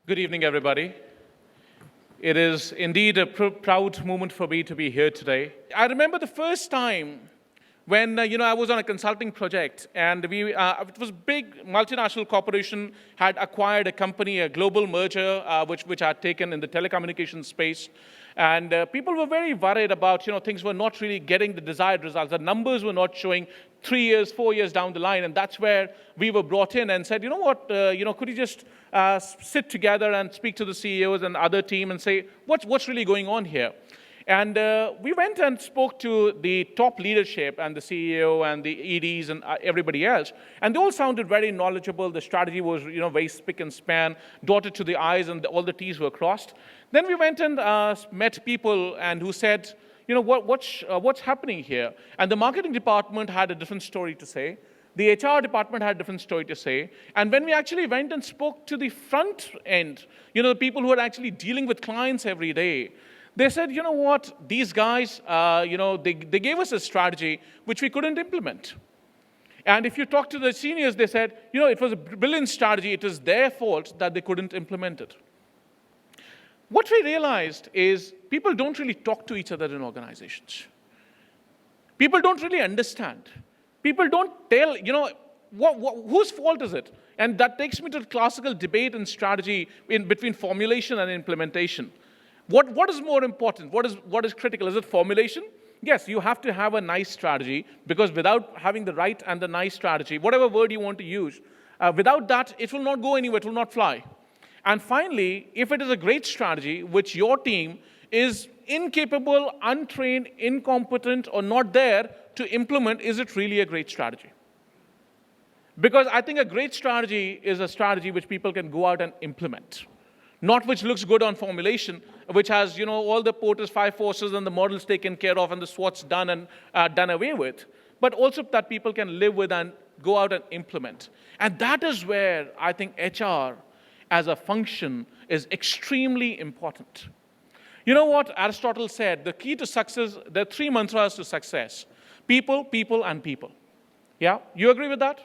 Good evening, everybody. It is indeed a proud moment for me to be here today. I remember the first time when I was on a consulting project, and it was big multinational corporation had acquired a company, a global merger, which had taken in the telecommunications space. And people were very worried about, things were not really getting the desired results. The numbers were not showing 3 years, 4 years down the line. And that's where we were brought in and said, could you just sit together and speak to the CEOs and other team and say, what's really going on here? And we went and spoke to the top leadership and the CEO and the EDs and everybody else. And they all sounded very knowledgeable. The strategy was, very spick and span, dotted to the I's and all the T's were crossed. Then we went and met people and who said, what's happening here? And the marketing department had a different story to say. The HR department had a different story to say. And when we actually went and spoke to the front end, the people who are actually dealing with clients every day, they said, these guys, they gave us a strategy which we couldn't implement. And if you talk to the seniors, they said, it was a brilliant strategy. It is their fault that they couldn't implement it. What we realized is people don't really talk to each other in organizations. People don't really understand. People don't tell, whose fault is it? And that takes me to the classical debate and strategy between formulation and implementation. What is more important? What is critical? Is it formulation? Yes, you have to have a nice strategy, because without having the right and the nice strategy, whatever word you want to use, without that, it will not go anywhere, it will not fly. And finally, if it is a great strategy, which your team is incapable, untrained, incompetent, or not there to implement, is it really a great strategy? Because I think a great strategy is a strategy which people can go out and implement. Not which looks good on formulation, which has, all the Porter's 5 forces and the models taken care of and the SWOTs done and done away with, but also that people can live with and go out and implement. And that is where I think HR as a function is extremely important. You know what Aristotle said? The key to success, there are 3 mantras to success. People, people, and people. Yeah? You agree with that?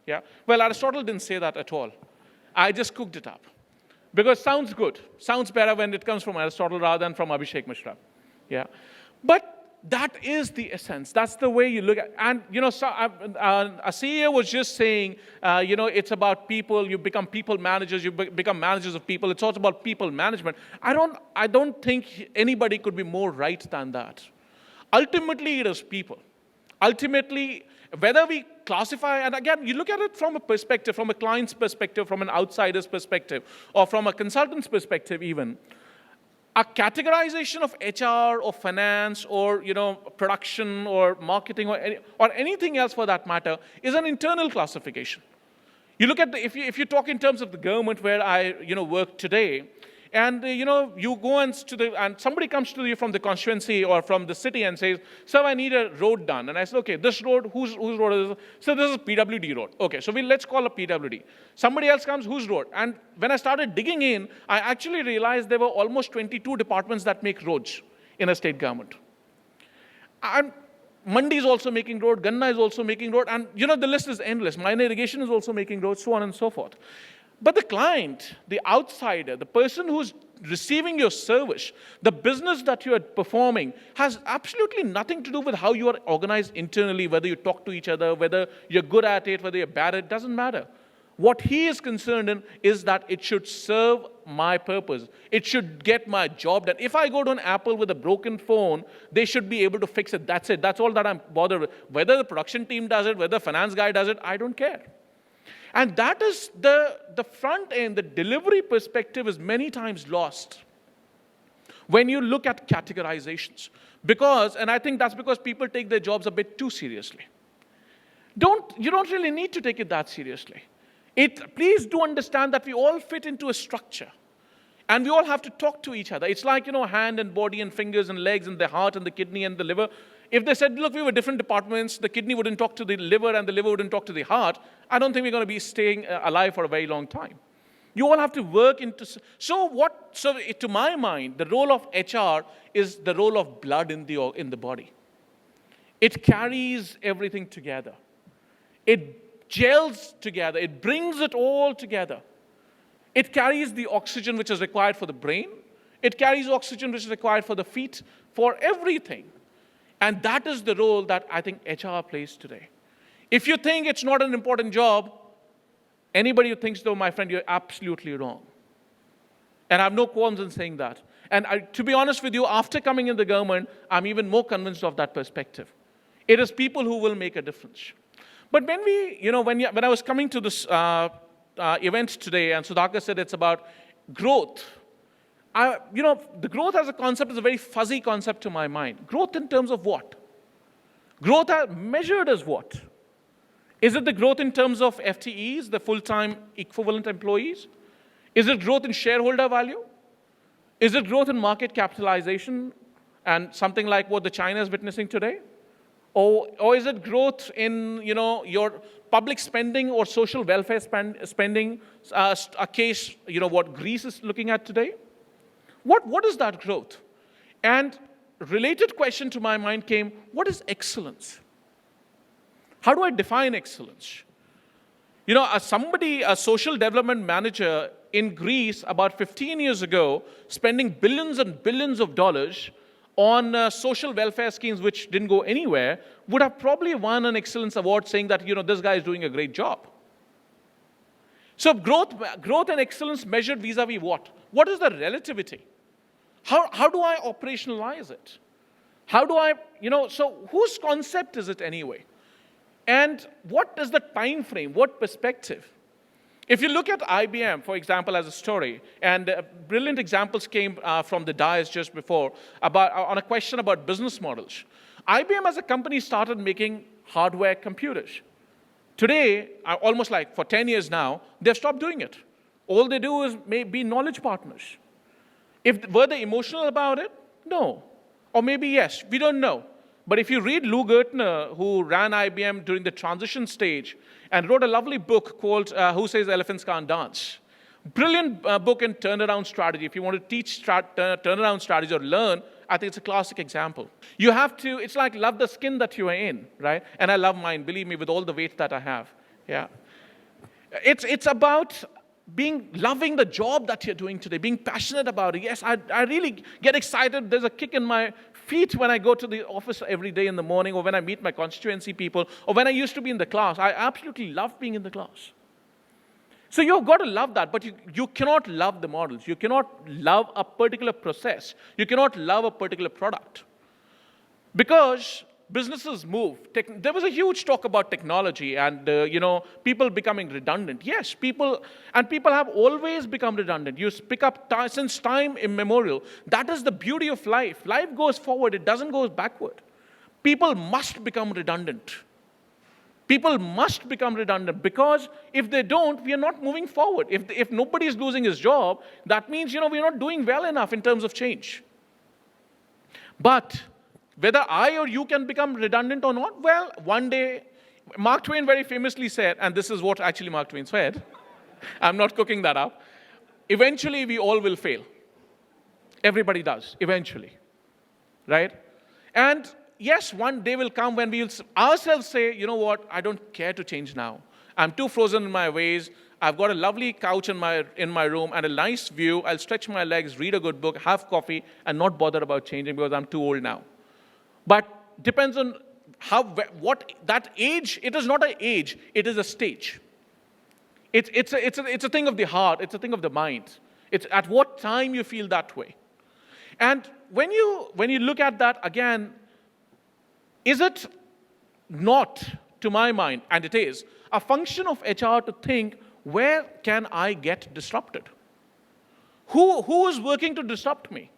Yeah? Well, Aristotle didn't say that at all. I just cooked it up. Because it sounds good. Sounds better when it comes from Aristotle rather than from Abhishek Mishra. Yeah? But that is the essence. That's the way you look at it. And, a CEO was just saying, it's about people. You become people managers. You become managers of people. It's also about people management. I don't think anybody could be more right than that. Ultimately, it is people. Ultimately, whether we classify, and again, you look at it from a perspective, from a client's perspective, from an outsider's perspective, or from a consultant's perspective even, a categorization of HR or finance or, production or marketing or anything else for that matter is an internal classification. You look at, if you talk in terms of the government where I, work today, and, you go and somebody comes to you from the constituency or from the city and says, sir, I need a road done. And I said, okay, this road, whose road is it? So this is PWD road. Okay, so let's call it PWD. Somebody else comes, whose road? And when I started digging in, I actually realized there were almost 22 departments that make roads in a state government. And Mandi is also making road, Ganna is also making road, and, the list is endless. Minor irrigation is also making roads, so on and so forth. But the client, the outsider, the person who's receiving your service, the business that you are performing has absolutely nothing to do with how you are organized internally, whether you talk to each other, whether you're good at it, whether you're bad at it, doesn't matter. What he is concerned in is that it should serve my purpose. It should get my job done. If I go to an Apple with a broken phone, they should be able to fix it. That's it. That's all that I'm bothered with. Whether the production team does it, whether the finance guy does it, I don't care. And that is the front end, the delivery perspective is many times lost when you look at categorizations. And I think that's because people take their jobs a bit too seriously. You don't really need to take it that seriously. Please do understand that we all fit into a structure. And we all have to talk to each other. It's like, hand and body and fingers and legs and the heart and the kidney and the liver. If they said, look, we were different departments, the kidney wouldn't talk to the liver and the liver wouldn't talk to the heart, I don't think we're going to be staying alive for a very long time. You all have to work into... So to my mind, the role of HR is the role of blood in the body. It carries everything together. It gels together. It brings it all together. It carries the oxygen which is required for the brain. It carries oxygen which is required for the feet, for everything. And that is the role that I think HR plays today. If you think it's not an important job, anybody who thinks so, my friend, you're absolutely wrong. And I have no qualms in saying that. And to be honest with you, after coming in the government, I'm even more convinced of that perspective. It is people who will make a difference. But when when I was coming to this event today, and Sudhakar said it's about growth, the growth as a concept is a very fuzzy concept to my mind. Growth in terms of what? Growth measured as what? Is it the growth in terms of FTEs, the full-time equivalent employees? Is it growth in shareholder value? Is it growth in market capitalization and something like what the China is witnessing today? Or is it growth in your public spending or social welfare spending, a case what Greece is looking at today? What is that growth? And related question to my mind came, what is excellence? How do I define excellence? A social development manager in Greece about 15 years ago, spending billions and billions of dollars on social welfare schemes which didn't go anywhere, would have probably won an excellence award saying that, this guy is doing a great job. So growth and excellence measured vis-a-vis what? What is the relativity? How do I operationalize it? How do I, so whose concept is it anyway? And what is the time frame? What perspective? If you look at IBM, for example, as a story, and brilliant examples came from the dais just before on a question about business models. IBM as a company started making hardware computers. Today, almost like for 10 years now, they've stopped doing it. All they do is be knowledge partners. Were they emotional about it? No. Or maybe yes, we don't know. But if you read Lou Gertner, who ran IBM during the transition stage, and wrote a lovely book called Who Says Elephants Can't Dance? Brilliant book in turnaround strategy. If you want to teach turnaround strategy or learn, I think it's a classic example. You have to, it's like love the skin that you are in, right? And I love mine, believe me, with all the weight that I have. Yeah. It's about loving the job that you're doing today, being passionate about it. Yes, I really get excited. There's a kick in my feet when I go to the office every day in the morning, or when I meet my constituency people, or when I used to be in the class. I absolutely love being in the class. So you've got to love that, but you cannot love the models. You cannot love a particular process. You cannot love a particular product. Because businesses move. There was a huge talk about technology and, people becoming redundant. Yes, people have always become redundant. You pick up since time immemorial. That is the beauty of life. Life goes forward. It doesn't go backward. People must become redundant. People must become redundant, because if they don't, we are not moving forward. If nobody is losing his job, that means, we're not doing well enough in terms of change. But whether I or you can become redundant or not, well, one day, Mark Twain very famously said, and this is what actually Mark Twain said, I'm not cooking that up, eventually we all will fail. Everybody does, eventually, right? And yes, one day will come when we will ourselves say, you know what, I don't care to change now. I'm too frozen in my ways. I've got a lovely couch in my room and a nice view. I'll stretch my legs, read a good book, have coffee, and not bother about changing because I'm too old now. But depends on what that age. It is not an age. It is a stage. It's a thing of the heart. It's a thing of the mind. It's at what time you feel that way. And when you look at that again, is it not, to my mind, and it is, a function of HR to think, where can I get disrupted? Who is working to disrupt me?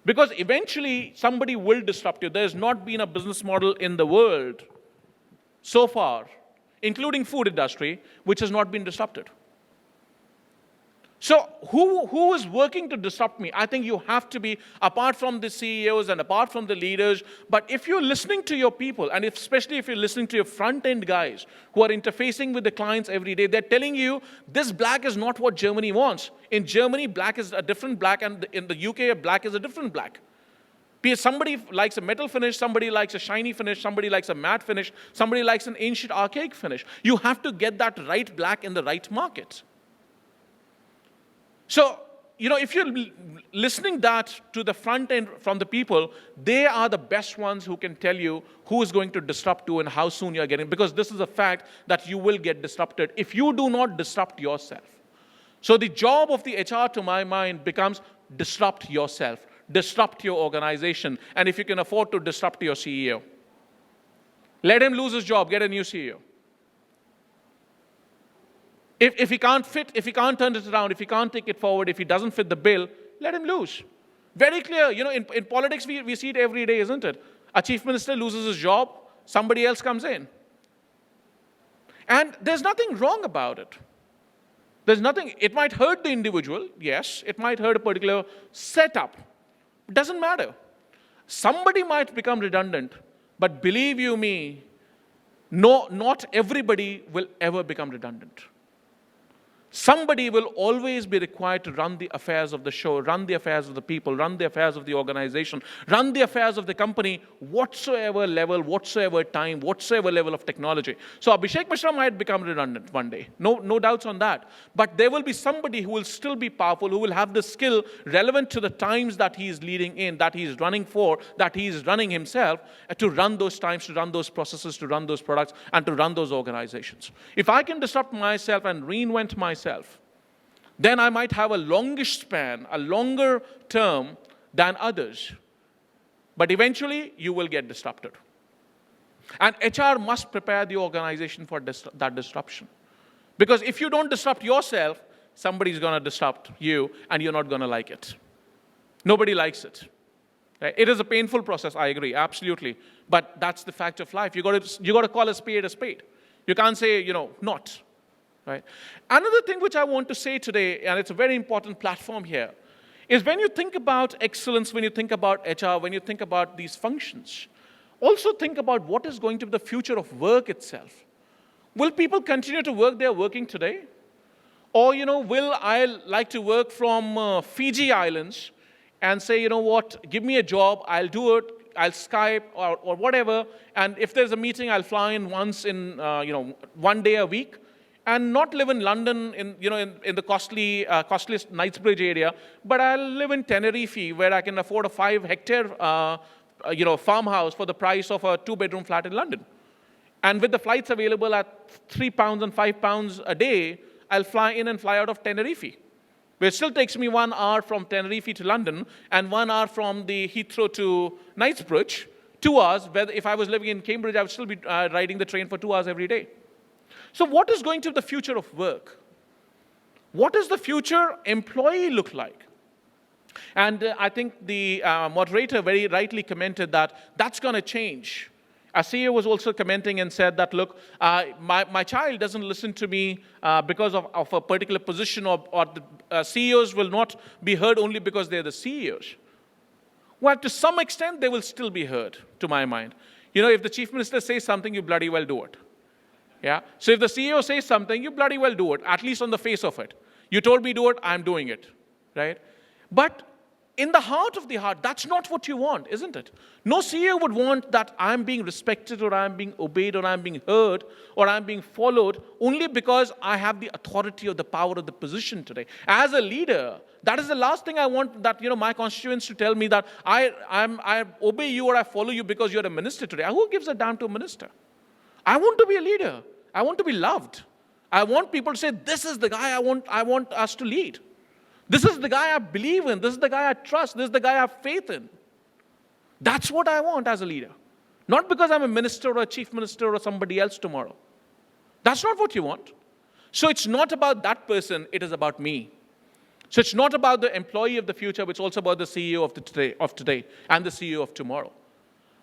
Because eventually somebody will disrupt you. There has not been a business model in the world so far, including food industry, which has not been disrupted. So who is working to disrupt me? I think you have to be, apart from the CEOs and apart from the leaders, but if you're listening to your people, and especially if you're listening to your front-end guys who are interfacing with the clients every day, they're telling you, this black is not what Germany wants. In Germany, black is a different black, and in the UK, black is a different black. Because somebody likes a metal finish, somebody likes a shiny finish, somebody likes a matte finish, somebody likes an ancient archaic finish. You have to get that right black in the right market. So, if you're listening that to the front end from the people, they are the best ones who can tell you who is going to disrupt you and how soon you're getting, because this is a fact that you will get disrupted if you do not disrupt yourself. So the job of the HR, to my mind, becomes disrupt yourself, disrupt your organization, and if you can afford to disrupt your CEO. Let him lose his job, get a new CEO. If he can't if he can't turn it around, if he can't take it forward, if he doesn't fit the bill, let him lose. Very clear. In politics, we see it every day, isn't it? A chief minister loses his job, somebody else comes in. And there's nothing wrong about it. There's nothing. It might hurt the individual, yes. It might hurt a particular setup. It doesn't matter. Somebody might become redundant, but believe you me, no, not everybody will ever become redundant. Somebody will always be required to run the affairs of the show, run the affairs of the people, run the affairs of the organization, run the affairs of the company, whatsoever level, whatsoever time, whatsoever level of technology. So Abhishek Mishra might become redundant one day. No doubts on that. But there will be somebody who will still be powerful, who will have the skill relevant to the times that he is leading in, that he is running for, that he is running himself, to run those times, to run those processes, to run those products, and to run those organizations. If I can disrupt myself and reinvent myself, then I might have a longish span, a longer term than others. But eventually, you will get disrupted. And HR must prepare the organization for that disruption. Because if you don't disrupt yourself, somebody's going to disrupt you, and you're not going to like it. Nobody likes it. Right? It is a painful process, I agree, absolutely. But that's the fact of life. You got to call a spade a spade. You can't say, not. Right? Another thing which I want to say today, and it's a very important platform here, is when you think about excellence, when you think about HR, when you think about these functions, also think about what is going to be the future of work itself. Will people continue to work they're working today? Or, will I like to work from Fiji Islands and say, what, give me a job, I'll do it, I'll Skype or whatever, and if there's a meeting, I'll fly in once in, one day a week, and not live in London in the costliest Knightsbridge area, but I'll live in Tenerife where I can afford a 5-hectare farmhouse for the price of a 2-bedroom flat in London. And with the flights available at £3 and £5 a day, I'll fly in and fly out of Tenerife. But it still takes me 1 hour from Tenerife to London and 1 hour from the Heathrow to Knightsbridge, 2 hours, where if I was living in Cambridge, I would still be riding the train for 2 hours every day. So what is going to be the future of work? What does the future employee look like? And I think the moderator very rightly commented that that's going to change. Our CEO was also commenting and said that, look, my child doesn't listen to me because of a particular position, or the CEOs will not be heard only because they're the CEOs. Well, to some extent, they will still be heard, to my mind. If the chief minister says something, you bloody well do it. Yeah. So if the CEO says something, you bloody well do it, at least on the face of it. You told me do it, I'm doing it. Right? But in the heart of the heart, that's not what you want, isn't it? No CEO would want that I'm being respected, or I'm being obeyed, or I'm being heard, or I'm being followed only because I have the authority or the power of the position today. As a leader, that is the last thing I want, that my constituents to tell me that I obey you or I follow you because you're a minister today. Who gives a damn to a minister? I want to be a leader. I want to be loved. I want people to say, this is the guy I want us to lead. This is the guy I believe in. This is the guy I trust. This is the guy I have faith in. That's what I want as a leader. Not because I'm a minister or a chief minister or somebody else tomorrow. That's not what you want. So it's not about that person, it is about me. So it's not about the employee of the future, but it's also about the CEO of today and the CEO of tomorrow.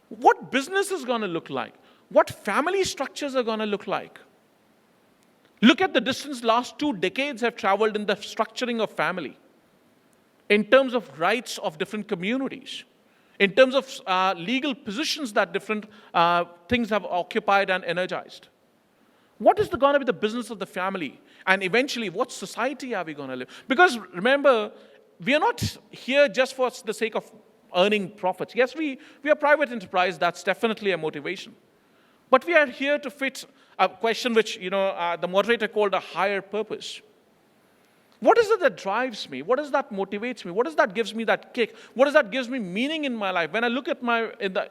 What business is going to look like? What family structures are going to look like? Look at the distance last 2 decades have traveled in the structuring of family, in terms of rights of different communities, in terms of legal positions that different things have occupied and energized. What is going to be the business of the family? And eventually, what society are we going to live? Because remember, we are not here just for the sake of earning profits. Yes, we are private enterprise. That's definitely a motivation. But we are here to fit a question which, the moderator called a higher purpose. What is it that drives me? What is that motivates me? What is that gives me that kick? What is that gives me meaning in my life? When I look at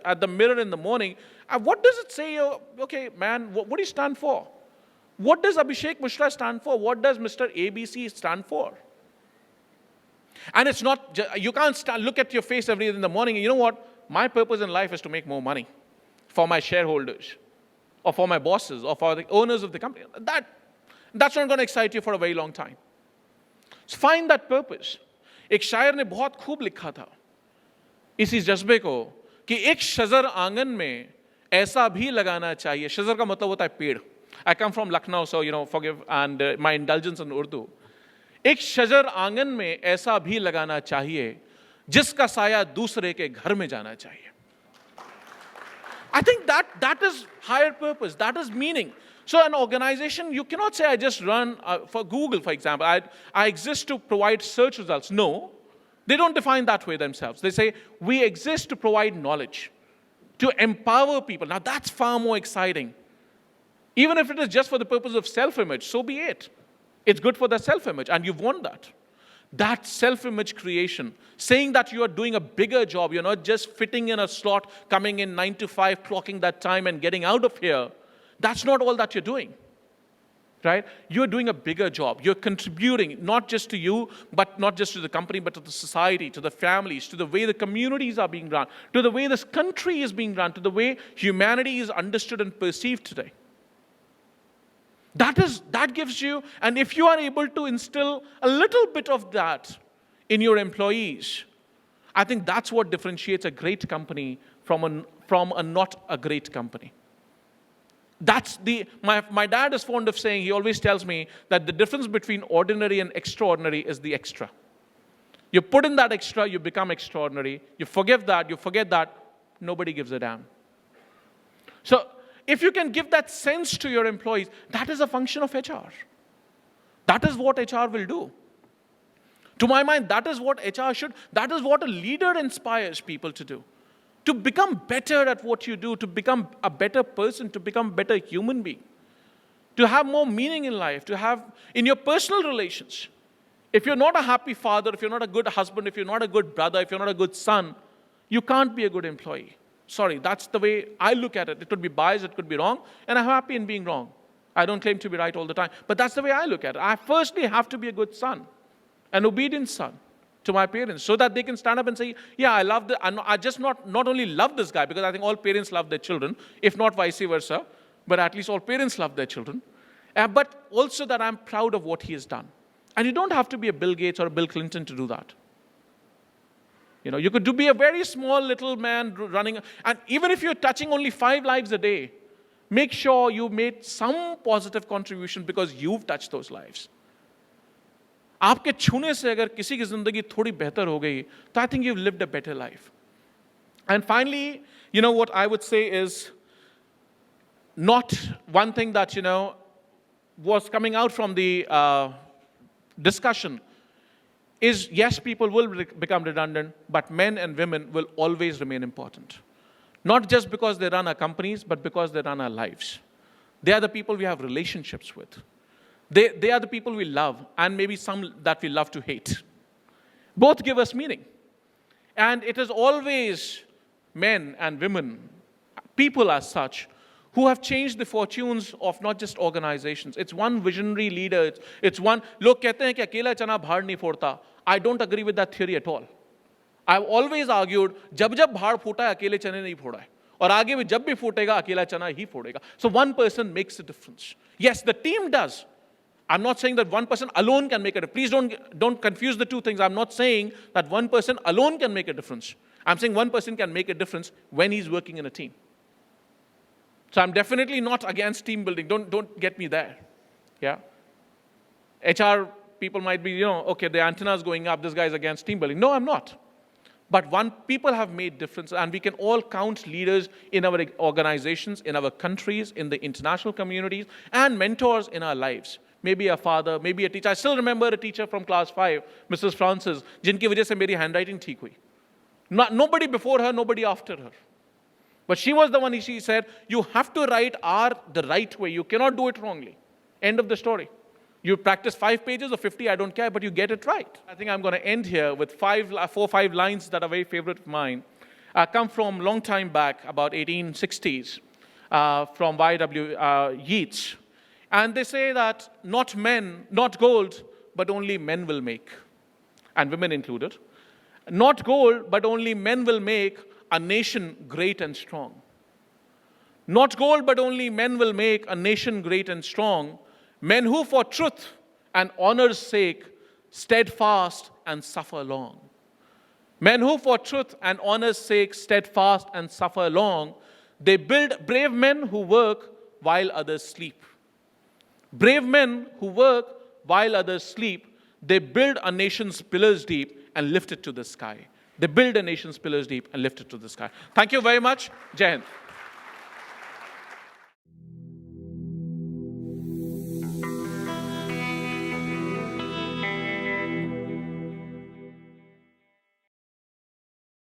at the mirror in the morning, what does it say? Okay, man, what do you stand for? What does Abhishek Mishra stand for? What does Mr. ABC stand for? And it's not, you can't look at your face every day in the morning and you know what? My purpose in life is to make more money for my shareholders or for my bosses or for the owners of the company. That's not going to excite you for a very long time. So find that purpose. एक शायर ने बहुत खूब लिखा था इसी जज्बे को कि एक शजर आंगन में ऐसा भी लगाना चाहिए. शजर का मतलब होता है पेड़. I come from Lucknow, so forgive and my indulgence in Urdu. एक शजर आंगन में ऐसा भी लगाना चाहिए जिसका साया दूसरे के घर में जाना चाहिए. I think that is higher purpose. That is meaning. So an organization, you cannot say I just run for Google, for example. I exist to provide search results. No, they don't define that way themselves. They say we exist to provide knowledge, to empower people. Now that's far more exciting. Even if it is just for the purpose of self-image, so be it. It's good for the self-image, and you've won that. That self-image creation, saying that you are doing a bigger job, you're not just fitting in a slot, coming in 9 to 5, clocking that time and getting out of here. That's not all that you're doing, right? You're doing a bigger job. You're contributing not just to you, but not just to the company, but to the society, to the families, to the way the communities are being run, to the way this country is being run, to the way humanity is understood and perceived today. That gives you, and if you are able to instill a little bit of that in your employees, I think that's what differentiates a great company from a not a great company. My dad is fond of saying, he always tells me that the difference between ordinary and extraordinary is the extra. You put in that extra, you become extraordinary. You forget that, nobody gives a damn. So, if you can give that sense to your employees, that is a function of HR. That is what HR will do. To my mind, that is what HR should, that is what a leader inspires people to do. To become better at what you do, to become a better person, to become a better human being. To have more meaning in life, to have, in your personal relations. If you're not a happy father, if you're not a good husband, if you're not a good brother, if you're not a good son, you can't be a good employee. Sorry, that's the way I look at it. It could be biased, it could be wrong, and I'm happy in being wrong. I don't claim to be right all the time, but that's the way I look at it. I firstly have to be a good son, an obedient son to my parents, so that they can stand up and say, yeah, I just not only love this guy, because I think all parents love their children, if not vice versa, but at least all parents love their children, but also that I'm proud of what he has done. And you don't have to be a Bill Gates or a Bill Clinton to do that. You could be a very small little man running, and even if you're touching only 5 lives a day, make sure you made some positive contribution because you've touched those lives. आपके छूने से अगर किसी की जिंदगी थोड़ी बेहतर हो गई, तो I think you've lived a better life. And finally, what I would say is, not one thing that, was coming out from the discussion is, yes, people will become redundant, but men and women will always remain important. Not just because they run our companies, but because they run our lives. They are the people we have relationships with. They are the people we love, and maybe some that we love to hate. Both give us meaning. And it is always men and women, people as such, who have changed the fortunes of not just organizations. It's one visionary leader. It's one. लोग कहते हैं कि अकेला चना भाड़ नहीं फोड़ता. I don't agree with that theory at all. I've always argued, जब भाड़ फूटा है अकेले चने नहीं फोड़ा है, और आगे भी जब भी फूटेगा अकेला चना ही फोड़ेगा. So one person makes a difference. Yes, the team does. I'm not saying that one person alone can make a difference. Please don't confuse the two things. I'm not saying that one person alone can make a difference. I'm saying one person can make a difference when he's working in a team. So I'm definitely not against team building. Don't get me there. Yeah. HR people might be, okay, the antenna is going up, this guy is against team building. No, I'm not. But people have made difference, and we can all count leaders in our organizations, in our countries, in the international communities, and mentors in our lives. Maybe a father, maybe a teacher. I still remember a teacher from class 5, Mrs. Francis, जिनकी वजह से मेरी handwriting ठीक हुई. Nobody before her, nobody after her. But she was the one, she said, you have to write R the right way. You cannot do it wrongly. End of the story. You practice 5 pages or 50, I don't care, but you get it right. I think I'm going to end here with 4 or 5 lines that are very favorite of mine. Come from long time back, about 1860s, from Y.W. Yeats. And they say that not men, not gold, but only men will make, and women included. Not gold, but only men will make a nation great and strong. Not gold, but only men will make a nation great and strong. Men who for truth and honor's sake steadfast and suffer long. Men who for truth and honor's sake steadfast and suffer long. They build brave men who work while others sleep. Brave men who work while others sleep. They build a nation's pillars deep and lift it to the sky. They build a nation's pillars deep and lift it to the sky. Thank you very much. Jai Hind.